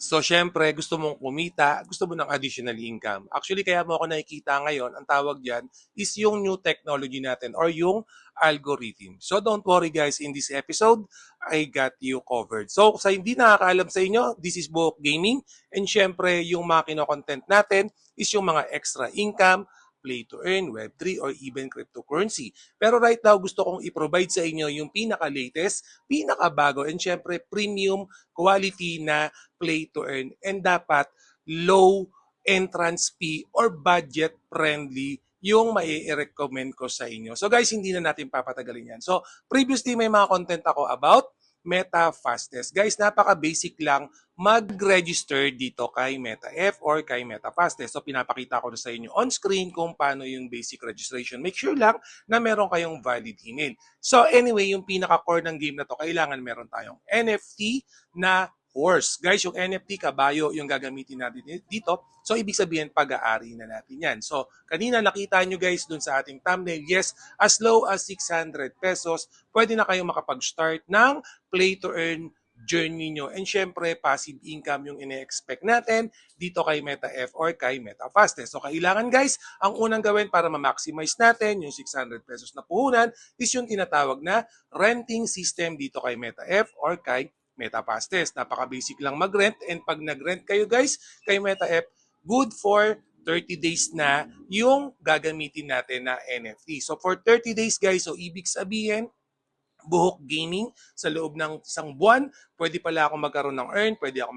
So, syempre, gusto mong kumita, gusto mo ng additional income. Actually, kaya mo ako nakikita ngayon, ang tawag dyan is yung new technology natin or yung algorithm. So, don't worry guys, in this episode, I got you covered. So, sa hindi nakakaalam sa inyo, this is Book Gaming. And syempre, yung mga kino-content natin is yung mga extra income, play to earn, Web3, or even cryptocurrency. Pero right now, gusto kong i-provide sa inyo yung pinaka-latest, pinaka-bago, and syempre, premium quality na play to earn and dapat low entrance fee or budget friendly yung mai-recommend ko sa inyo. So guys, hindi na natin papatagalin yan. So previously may mga content ako about Meta Fastest. Guys, napaka-basic lang mag-register dito kay MetaF or kay Meta Fastest. So pinapakita ko na sa inyo on screen kung paano yung basic registration. Make sure lang na meron kayong valid email. So anyway, yung pinaka-core ng game na to, kailangan meron tayong NFT na horse. Guys, yung NFT, kabayo, yung gagamitin natin dito. So, ibig sabihin, pag-aari na natin yan. So, kanina nakita nyo guys dun sa ating thumbnail, yes, as low as 600 pesos, pwede na kayong makapag-start ng play to earn journey nyo. And syempre, passive income yung ine-expect natin dito kay MetaF or kay MetaFastest. So, kailangan guys, ang unang gawin para ma-maximize natin yung 600 pesos na puhunan is yung tinatawag na renting system dito kay MetaF or kay MetaFastest. Napaka-basic lang mag-rent and pag nag-rent kayo guys kay MetaF, good for 30 days na yung gagamitin natin na NFT. So for 30 days guys, so ibig sabihin, Buhok Gaming sa loob ng isang buwan, pwede pala ako magkaroon ng earn, pwede ako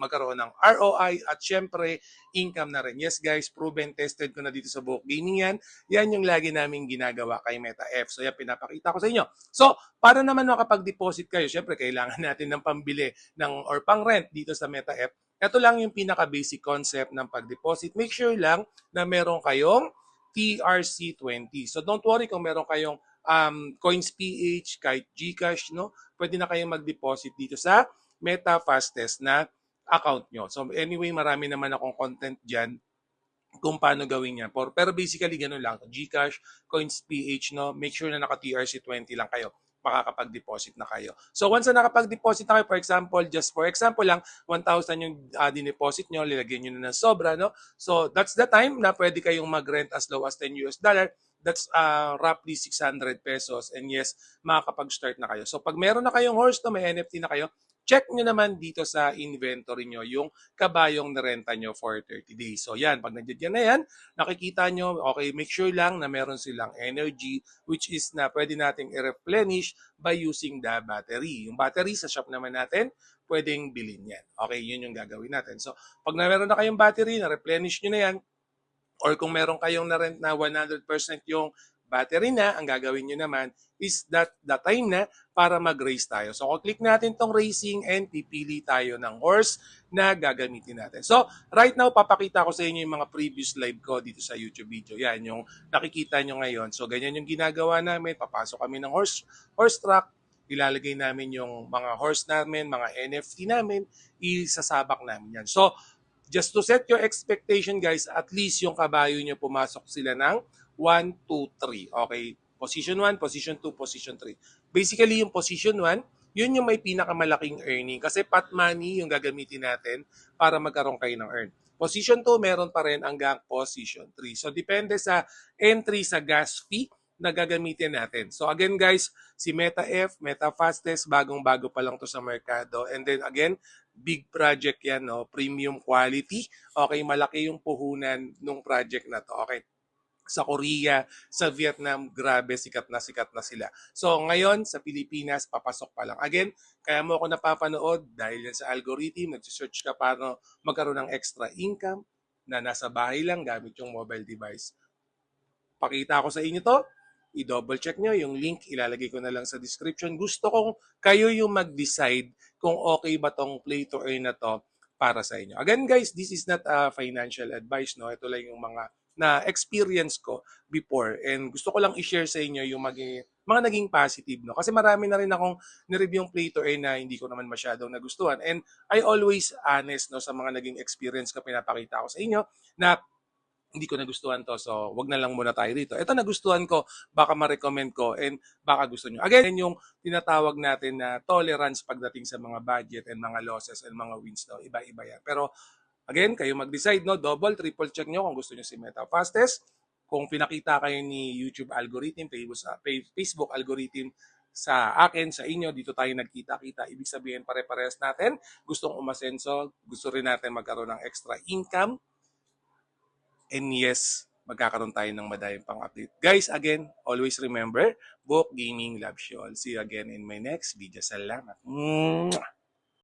magkaroon ng ROI at syempre income na rin. Yes guys, proven, tested ko na dito sa Buhok Gaming yan. Yan yung lagi namin ginagawa kay MetaF. So yan pinapakita ko sa inyo. So para naman makapag-deposit kayo, syempre kailangan natin ng pambili ng or pang-rent dito sa MetaF. Ito lang yung pinaka-basic concept ng pag-deposit. Make sure lang na meron kayong TRC20. So don't worry kung meron kayong Coins PH, kahit GCash, no? Pwede na kayong mag-deposit dito sa Meta Fastest na account nyo. So anyway, marami naman akong content dyan kung paano gawin yan. Pero basically, ganun lang. GCash, Coins PH, no? Make sure na naka-TRC20 lang kayo makakapag-deposit na kayo. So once na nakapag-deposit na kayo, for example, just for example lang, 1,000 yung dineposit nyo, lilagyan nyo na ng sobra, no? So that's the time na pwede kayong mag-rent as low as 10 US dollar. That's roughly 600 pesos. And yes, makakapag-start na kayo. So pag meron na kayong horse, no, may NFT na kayo, check nyo naman dito sa inventory nyo yung kabayong narenta nyo for 30 days. So yan, pag nandiyan na yan, nakikita nyo, okay, make sure lang na meron silang energy which is na pwede nating i-replenish by using the battery. Yung battery sa shop naman natin, pwedeng bilhin yan. Okay, yun yung gagawin natin. So pag meron na kayong battery, na-replenish nyo na yan, or kung meron kayong na-rent na 100% yung battery na, ang gagawin nyo naman is that the time na para mag-race tayo. So, kung click natin tong racing and pipili tayo ng horse na gagamitin natin. So, right now, papakita ko sa inyo yung mga previous live ko dito sa YouTube video. Yan, yung nakikita nyo ngayon. So, ganyan yung ginagawa namin. Papasok kami ng horse track. Ilalagay namin yung mga horse namin, mga NFT namin, isasabak namin yan. So, just to set your expectation guys, at least yung kabayo nyo pumasok sila ng 1, 2, 3. Okay, position 1, position 2, position 3. Basically yung position 1, yun yung may pinakamalaking earning kasi pot money yung gagamitin natin para magkaroon kayo ng earn. Position 2, meron pa rin hanggang position 3. So depende sa entry sa gas fee na gagamitin natin. So again guys, si MetaF, MetaFastest, bagong-bago pa lang to sa merkado. And then again, big project yan, no? Premium quality. Okay, malaki yung puhunan ng project na to. Okay, sa Korea, sa Vietnam, grabe, sikat na sila. So ngayon, sa Pilipinas, papasok pa lang. Again, kaya mo ako napapanood dahil yan sa algorithm, nag-search ka para magkaroon ng extra income na nasa bahay lang gamit yung mobile device. Pakita ko sa inyo to, i-double check nyo yung link, ilalagay ko na lang sa description. Gusto kong kayo yung mag-decide kung okay ba tong play to earn na to para sa inyo. Again guys, this is not a financial advice, no? Ito lang yung mga na experience ko before and gusto ko lang i-share sa inyo yung mga naging positive, no? Kasi marami na rin akong ni-review yung play to earn na hindi ko naman masyadong nagustuhan and I always honest, no, sa mga naging experience ko pinapakita ko sa inyo na hindi ko nagustuhan to, so wag na lang muna tayo dito. Ito nagustuhan ko, baka ma-recommend ko and baka gusto nyo. Again, yung tinatawag natin na tolerance pagdating sa mga budget and mga losses and mga wins, no? Iba-iba yan. Pero again, kayo mag-decide, no? Double, triple check nyo kung gusto nyo si Meta Fastest. Kung pinakita kayo ni YouTube algorithm, Facebook algorithm sa akin, sa inyo, dito tayo nagkita-kita. Ibig sabihin, pare-parehas natin. Gustong umasenso, gusto rin natin magkaroon ng extra income. And yes, magkakaroon tayo ng madayang pang-update. Guys, again, always remember, Book Gaming loves you all. See you again in my next video. Salamat.